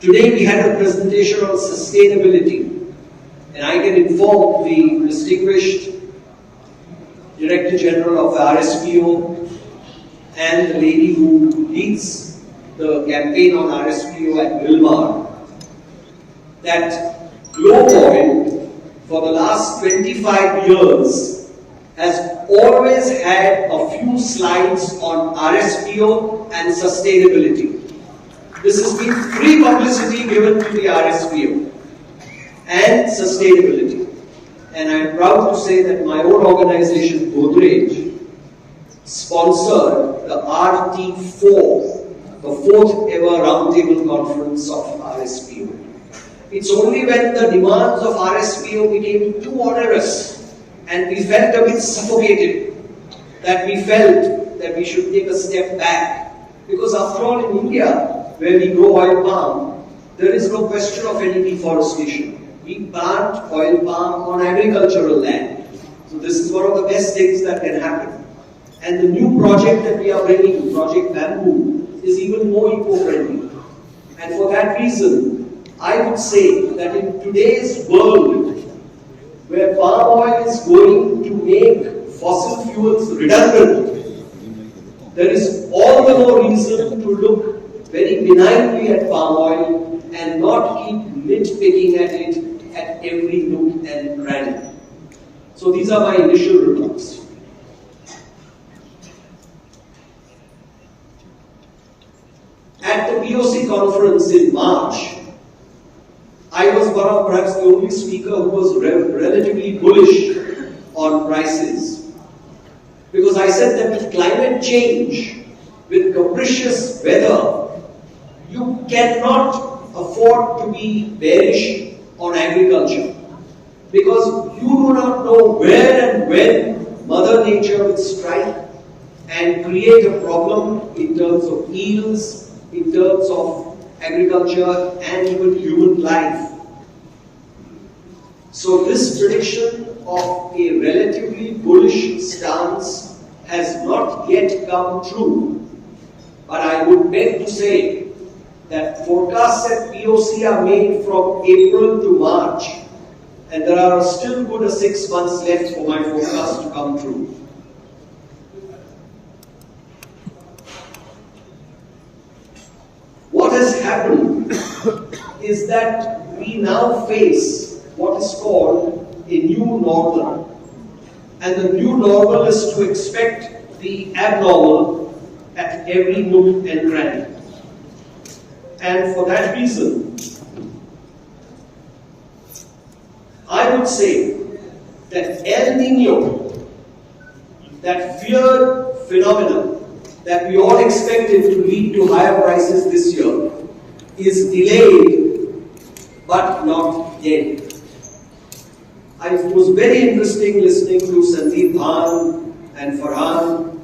Today we had a presentation on sustainability, and I can inform the distinguished Director General of RSPO and the lady who leads the campaign on RSPO at Wilmar that Globe Oil for the last 25 years has always had a few slides on RSPO and sustainability. This has been free publicity given to the RSPO and sustainability. And I am proud to say that my own organization, Godrej, sponsored the RT4, the fourth ever roundtable conference of RSPO. It's only when the demands of RSPO became too onerous and we felt a bit suffocated that we felt that we should take a step back. Because after all, in India, where we grow oil palm, there is no question of any deforestation. We plant oil palm on agricultural land. So this is one of the best things that can happen. And the new project that we are bringing, Project Bamboo, is even more eco-friendly. And for that reason, I would say that in today's world, where palm oil is going to make fossil fuels redundant, there is all the more reason to look very benignly at palm oil and not keep nitpicking at it at every nook and cranny. So these are my initial remarks. At the POC conference in March, I was one of perhaps the only speaker who was relatively bullish on prices. Because I said that with climate change, with capricious weather, you cannot afford to be bearish on agriculture. Because you do not know where and when Mother Nature will strike and create a problem in terms of yields, in terms of agriculture and even human life. So this prediction of a relatively bullish stance has not yet come true. But I would beg to say that forecasts at POC are made from April to March, and there are still good 6 months left for my forecast to come true. What has happened is that we now face what is called a new normal. And the new normal is to expect the abnormal at every nook and cranny. And for that reason, I would say that El Nino, that feared phenomenon that we all expected to lead to higher prices this year, is delayed but not dead. It was very interesting listening to Sandeep Bhan and Farhan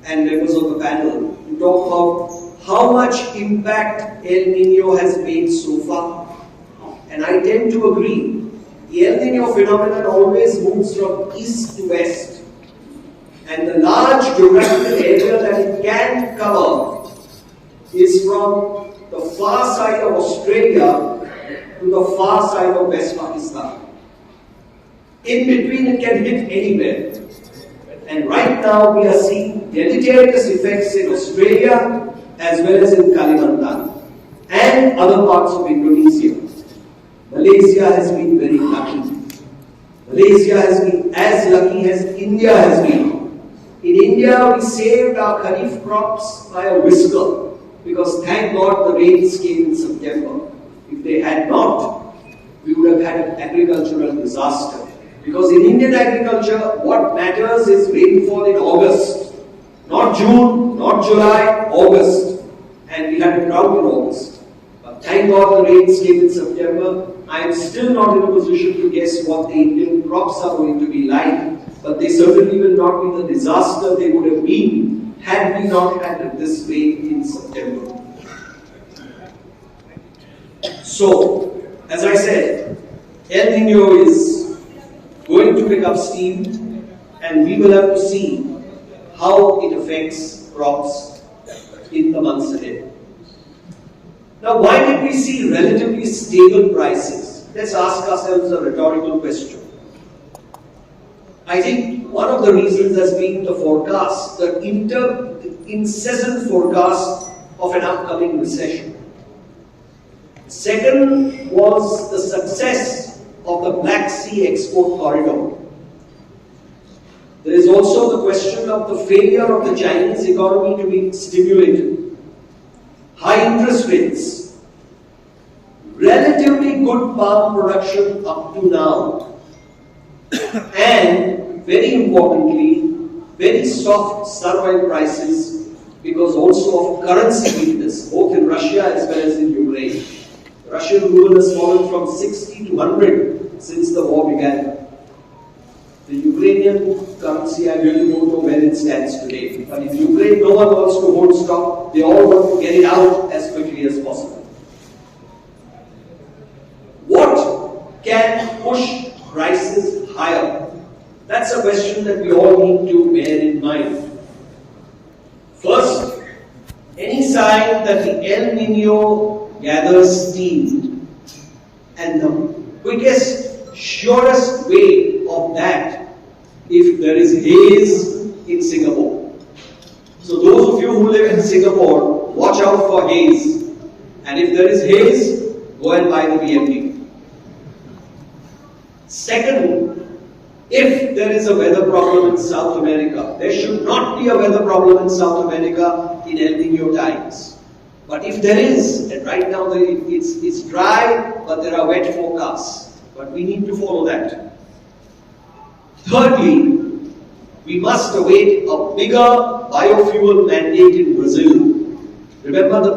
and members of the panel to talk about how much impact El Nino has made so far. And I tend to agree. The El Nino phenomenon always moves from east to west. And the large geographical area that it can cover is from the far side of Australia to the far side of West Pakistan. In between, it can hit anywhere. And right now, we are seeing deleterious effects in Australia as well as in Kalimantan and other parts of Indonesia. Malaysia has been very lucky. Malaysia has been as lucky as India has been. In India, we saved our kharif crops by a whisker because thank God the rains came in September. If they had not, we would have had an agricultural disaster. Because in Indian agriculture, what matters is rainfall in August. Not June, not July, August. And we had a drought in August. But thank God the rains came in September. I am still not in a position to guess what the Indian crops are going to be like. But they certainly will not be the disaster they would have been had we not had this rain in September. So, as I said, El Nino is going to pick up steam, and we will have to see how it affects crops in the months ahead. Now, why did we see relatively stable prices? Let's ask ourselves a rhetorical question. I think one of the reasons has been the forecast, the incessant forecast of an upcoming recession. Second was the success of the Black Sea export corridor. There is also the question of the failure of the Chinese economy to be stimulated. High interest rates, relatively good palm production up to now, and very importantly, very soft sun oil prices because also of currency weakness, both in Russia as well as in Ukraine. Russian ruble has fallen from 60 to 100 since the war began. The Ukrainian currency, I really don't know where it stands today. But in Ukraine, no one wants to hold stock. They all want to get it out as quickly as possible. What can push prices higher? That's a question that we all need to bear in mind. First, any sign that the El Nino gathers steam, and the quickest, surest way of that, if there is haze in Singapore. So those of you who live in Singapore, watch out for haze. And if there is haze, go and buy the BMD. Second, if there is a weather problem in South America, there should not be a weather problem in South America in El Nino times. But if there is, and right now it's dry, but there are wet forecasts. But we need to follow that. Thirdly, we must await a bigger biofuel mandate in Brazil. Remember, the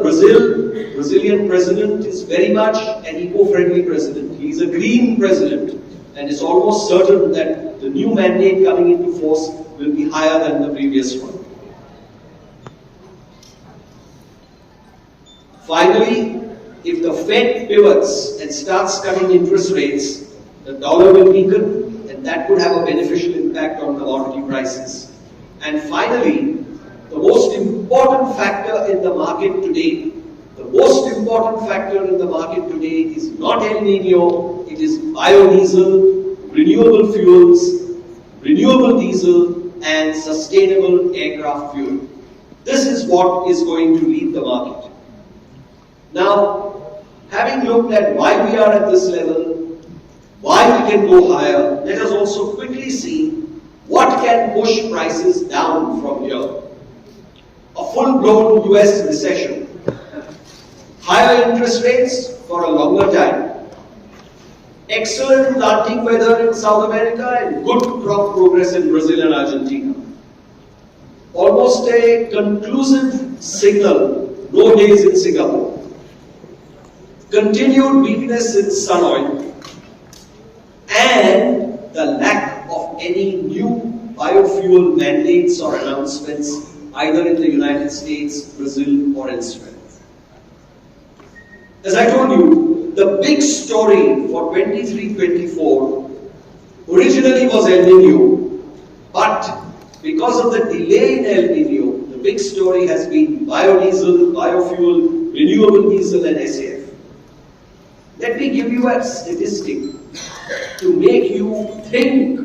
Brazilian president is very much an eco-friendly president. He is a green president, and it's almost certain that the new mandate coming into force will be higher than the previous one. Finally, if the Fed pivots and starts cutting interest rates, the dollar will weaken, and that could have a beneficial impact on commodity prices. And finally, the most important factor in the market today, is not El Nino, it is biodiesel, renewable fuels, renewable diesel, and sustainable aircraft fuel. This is what is going to lead the market. Now, having looked at why we are at this level, why we can go higher, let us also quickly see what can push prices down from here. A full-blown US recession, higher interest rates for a longer time, excellent planting weather in South America, and good crop progress in Brazil and Argentina. Almost a conclusive signal, no haze in Singapore. Continued weakness in sun oil, and the lack of any new biofuel mandates or announcements either in the United States, Brazil, or elsewhere. As I told you, the big story for 23-24 originally was El Nino, but because of the delay in El Nino, the big story has been biodiesel, biofuel, renewable diesel, and SAF. Let me give you a statistic to make you think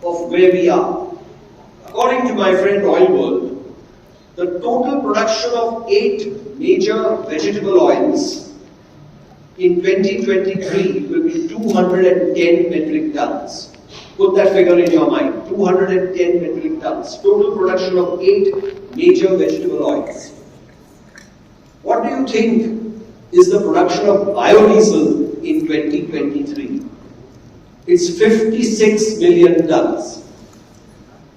of where we are. According to my friend Oil World, the total production of 8 major vegetable oils in 2023 will be 210 metric tons. Put that figure in your mind, 210 metric tons. Total production of 8 major vegetable oils. What do you think is the production of biodiesel in 2023? It's 56 million tons.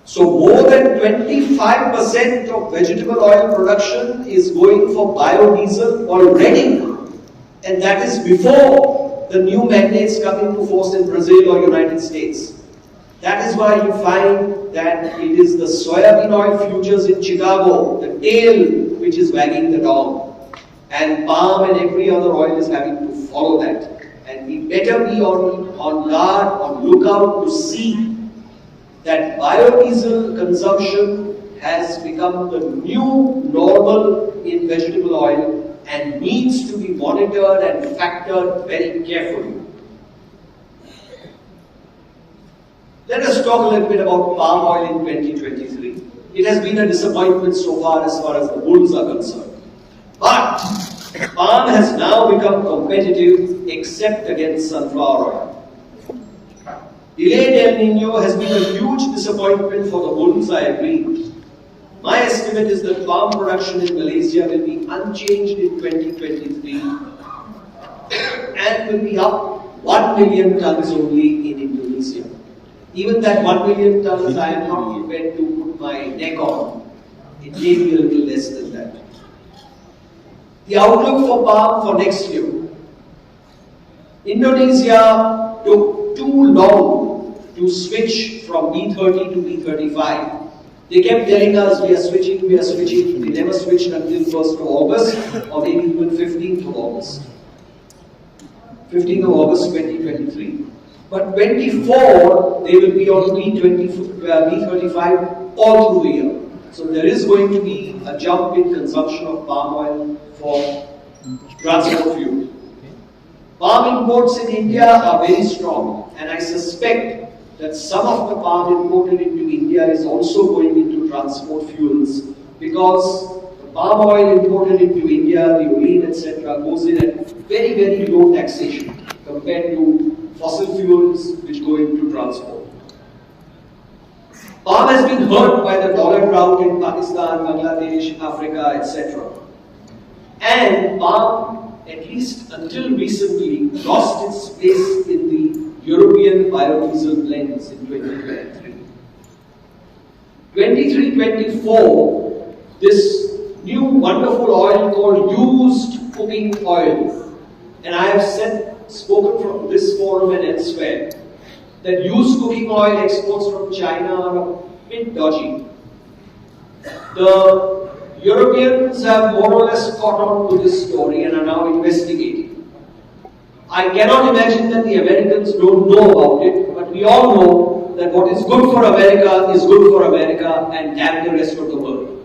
So more than 25% of vegetable oil production is going for biodiesel already. And that is before the new mandates come into force in Brazil or United States. That is why you find that it is the soybean oil futures in Chicago, the tail, which is wagging the dog. And palm and every other oil is having to follow that. And we better be on guard, on lookout to see that biodiesel consumption has become the new normal in vegetable oil, and needs to be monitored and factored very carefully. Let us talk a little bit about palm oil in 2023. It has been a disappointment so far as the bulls are concerned. But palm has now become competitive except against sunflower oil. Delayed El Nino has been a huge disappointment for the bulls, I agree. My estimate is that palm production in Malaysia will be unchanged in 2023 and will be up 1 million tons only in Indonesia. Even that 1 million tons I am not prepared to put my neck on. It may be a little less than that. The outlook for palm for next year. Indonesia took too long to switch from B30 to B35. They kept telling us we are switching. They never switched until 1st of August or maybe even 15th of August. 15th of August 2023. But 24, they will be on B35 all through the year. So there is going to be a jump in consumption of palm oil for transport fuel. Palm imports in India are very strong, and I suspect that some of the palm imported into India is also going into transport fuels, because the palm oil imported into India, the olein, etc., goes in at very, very low taxation compared to fossil fuels which go into transport. Palm has been hurt by the dollar drought in Pakistan, Bangladesh, Africa, etc. And palm, at least until recently, lost its place in the European biodiesel blends in 2023. 23-24, this new wonderful oil called used cooking oil, and I have spoken from this forum and elsewhere, that used cooking oil exports from China are a bit dodgy. The Europeans have more or less caught on to this story and are now investigating. I cannot imagine that the Americans don't know about it, but we all know that what is good for America is good for America and damn the rest of the world.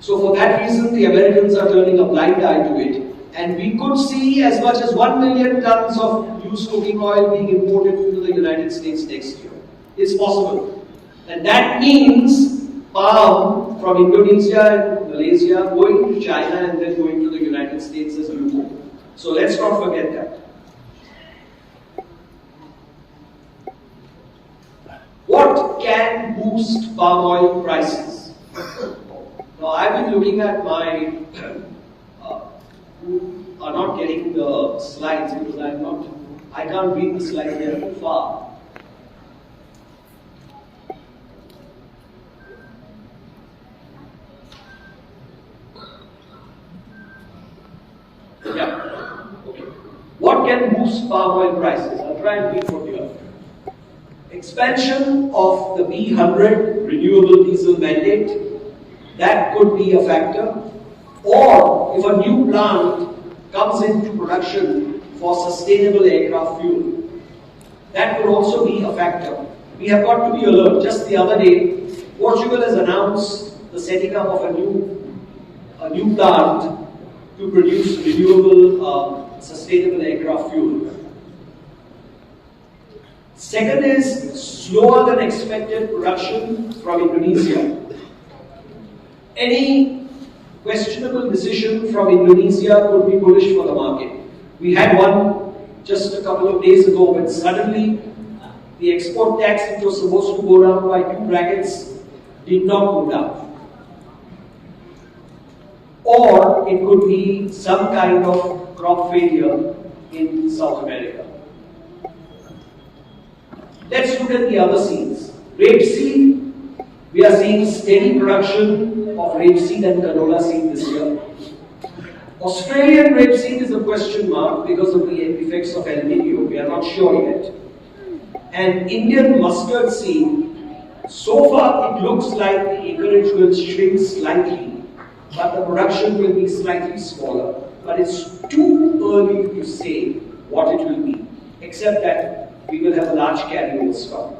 So for that reason, the Americans are turning a blind eye to it. And we could see as much as 1 million tons of used cooking oil being imported into the United States next year. It's possible. And that means palm from Indonesia and Malaysia going to China and then going to the United States as UCO. So let's not forget that. What can boost palm oil prices? Now I've been looking at my who are not getting the slides because I can't read the slides, they are too far. Yeah. Okay. What can boost palm oil prices? I'll try and read from here. Expansion of the B100 renewable diesel mandate, that could be a factor. Or if a new plant comes into production for sustainable aircraft fuel, that could also be a factor. We have got to be alert. Just the other day, Portugal has announced the setting up of a new plant to produce renewable, sustainable aircraft fuel. Second is slower than expected production from Indonesia. Any questionable decision from Indonesia could be bullish for the market. We had one just a couple of days ago when suddenly the export tax, which was supposed to go down by 2 brackets, did not go down. Or it could be some kind of crop failure in South America. Let's look at the other seeds. Rapeseed, we are seeing steady production of rapeseed and canola seed this year. Australian rapeseed is a question mark because of the effects of El Nino. We are not sure yet. And Indian mustard seed, so far it looks like the acreage will shrink slightly, but the production will be slightly smaller. But it's too early to say what it will be, except that we will have a large carryover stock.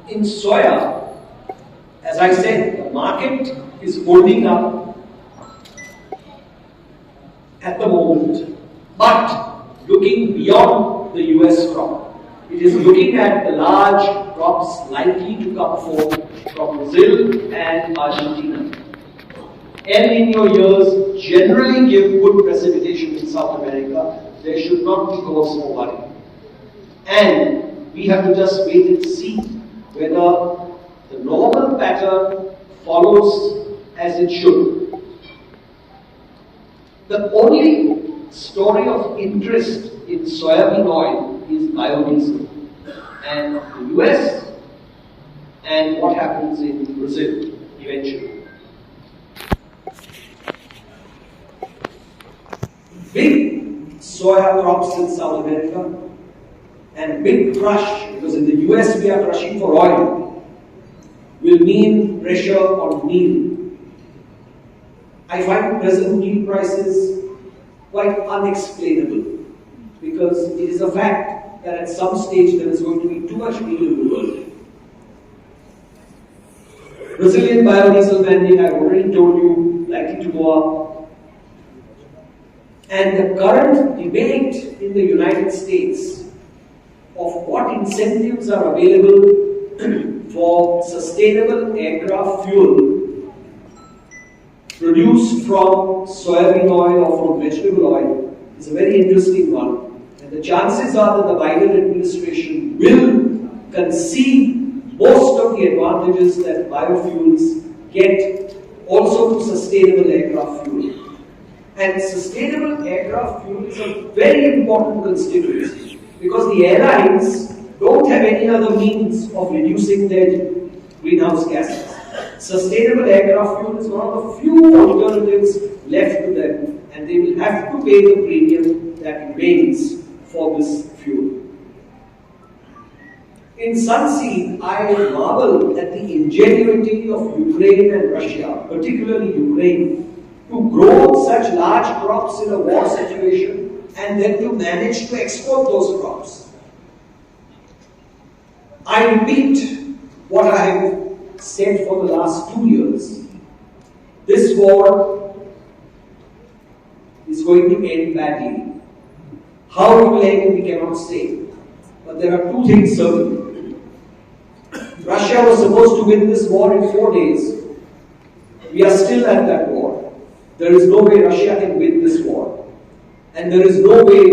In soya, as I said, the market is holding up at the moment. But looking beyond the US crop, it is looking at the large crops likely to come forth from Brazil and Argentina. El Nino years generally give good precipitation in South America. There should not be cause for worry. And we have to just wait and see whether the normal pattern follows as it should. The only story of interest in soybean oil is biodiesel and the US and what happens in Brazil eventually. Big soya crops in South America and big crush, because in the US we are crushing for oil, will mean pressure on meal. I find present meal prices quite unexplainable, because it is a fact that at some stage there is going to be too much meal in the world. Brazilian biodiesel mandate, I have already told you, likely to go up. And the current debate in the United States of what incentives are available for sustainable aircraft fuel produced from soybean oil or from vegetable oil is a very interesting one. And the chances are that the Biden administration will concede most of the advantages that biofuels get also to sustainable aircraft fuel. And sustainable aircraft fuel is a very important constituency because the airlines don't have any other means of reducing their greenhouse gases. Sustainable aircraft fuel is one of the few alternatives left to them, and they will have to pay the premium that remains for this fuel. In Sunseed, I marvel at the ingenuity of Ukraine and Russia, particularly Ukraine, to grow such large crops in a war situation and then to manage to export those crops. I repeat what I have said for the last 2 years. This war is going to end badly. How it will end, we cannot say. But there are two things certain. Russia was supposed to win this war in 4 days. We are still at that war. There is no way Russia can win this war. And there is no way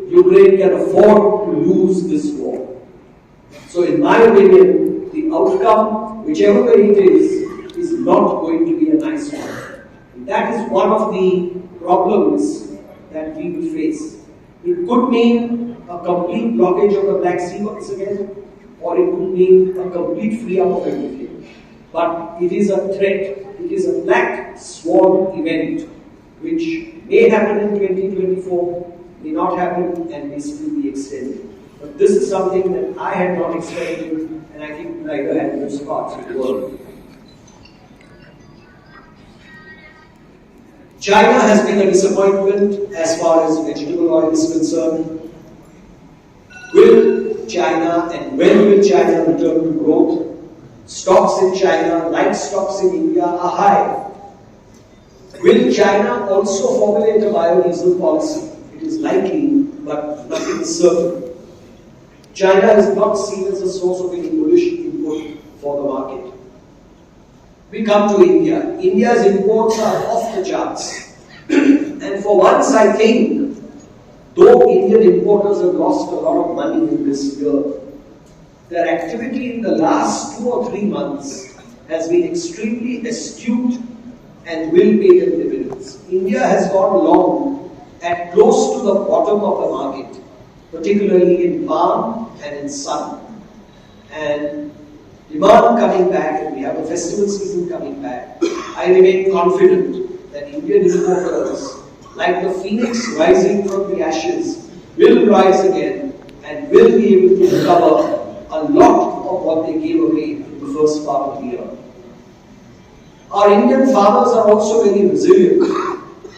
Ukraine can afford to lose this war. So in my opinion, the outcome, whichever way it is not going to be a nice one. And that is one of the problems that we will face. It could mean a complete blockage of the Black Sea once again, or it could mean a complete free up of everything. But it is a threat. It is a black swan event which may happen in 2024, may not happen, and may still be extended. But this is something that I had not expected, and I think neither had most parts of the world. China has been a disappointment as far as vegetable oil is concerned. Will China and when will China return to growth? Stocks in China, like stocks in India, are high. Will China also formulate a biodiesel policy? It is likely, but nothing is certain. China is not seen as a source of any bullish input for the market. We come to India. India's imports are off the charts. And for once, I think, though Indian importers have lost a lot of money in this year, their activity in the last 2 or 3 months has been extremely astute and will pay them dividends. India has gone long at close to the bottom of the market, particularly in palm and in sun. And demand coming back, and we have a festival season coming back, I remain confident that Indian importers, like the phoenix rising from the ashes, will rise again and will be able to recover a lot of what they gave away in the first part of the year. Our Indian farmers are also very resilient,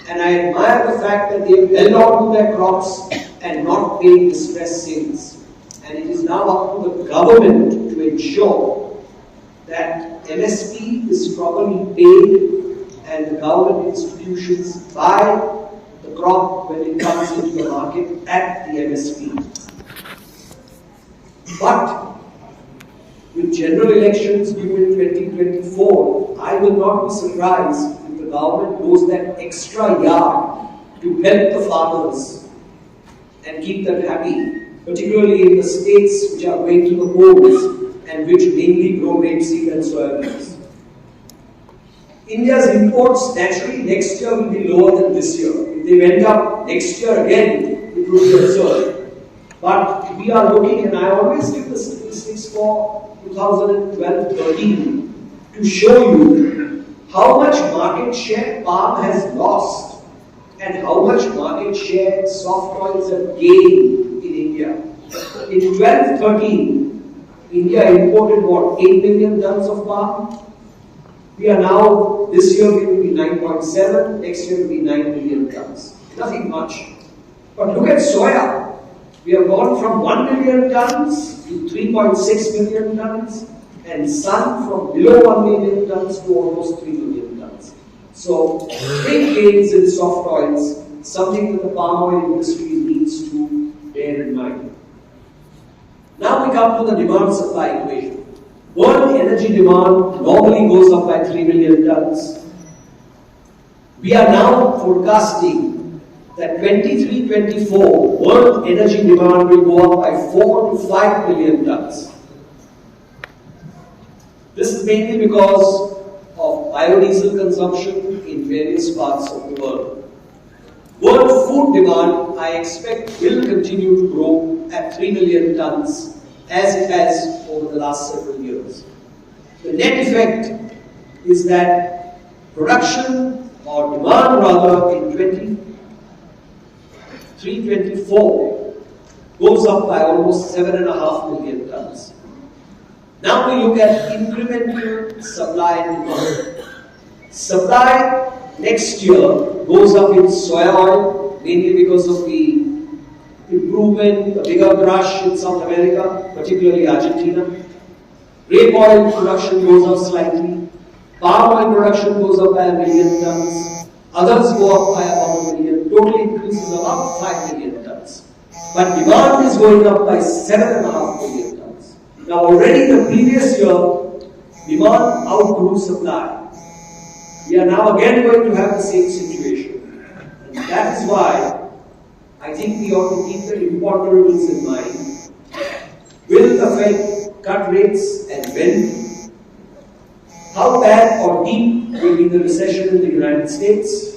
and I admire the fact that they have held on to their crops and not paid distress sales. And it is now up to the government to ensure that MSP is properly paid and the government institutions buy the crop when it comes into the market at the MSP. But with general elections due in 2024, I will not be surprised if the government goes that extra yard to help the farmers and keep them happy, particularly in the states which are going to the polls and which mainly grow rapeseed and soybeans. India's imports naturally next year will be lower than this year. If they went up next year again, it would be absurd. But we are looking, and I always give the statistics for 2012-13 to show you how much market share palm has lost and how much market share soft oils have gained in India. In 12-13, India imported what, 8 million tons of palm? We are now, this year we will be 9.7, next year will be 9 million tons. Nothing much. But look at soya. We have gone from 1 million tons to 3.6 million tons, and sun from below 1 million tons to almost 3 million tons. So, big gains in soft oils, something that the palm oil industry needs to bear in mind. Now we come to the demand-supply equation. World energy demand normally goes up by 3 million tons. We are now forecasting that 23-24 world energy demand will go up by 4 to 5 million tons. This is mainly because of biodiesel consumption in various parts of the world. World food demand, I expect, will continue to grow at 3 million tons as it has over the last several years. The net effect is that production or demand rather in 23-24 goes up by almost 7.5 million tons. Now we look at incremental supply and demand. Supply next year goes up in soya oil, mainly because of the improvement, the bigger crush in South America, particularly Argentina. Rape oil production goes up slightly. Palm oil production goes up by 1 million tons. Others go up by about 1 million. Total increase is about 5 million tons. But demand is going up by 7.5 million tons. Now already the previous year, demand outgrew supply. We are now again going to have the same situation. And that is why I think we ought to keep the imponderables in mind. Will the Fed cut rates and when? How bad or deep will be the recession in the United States?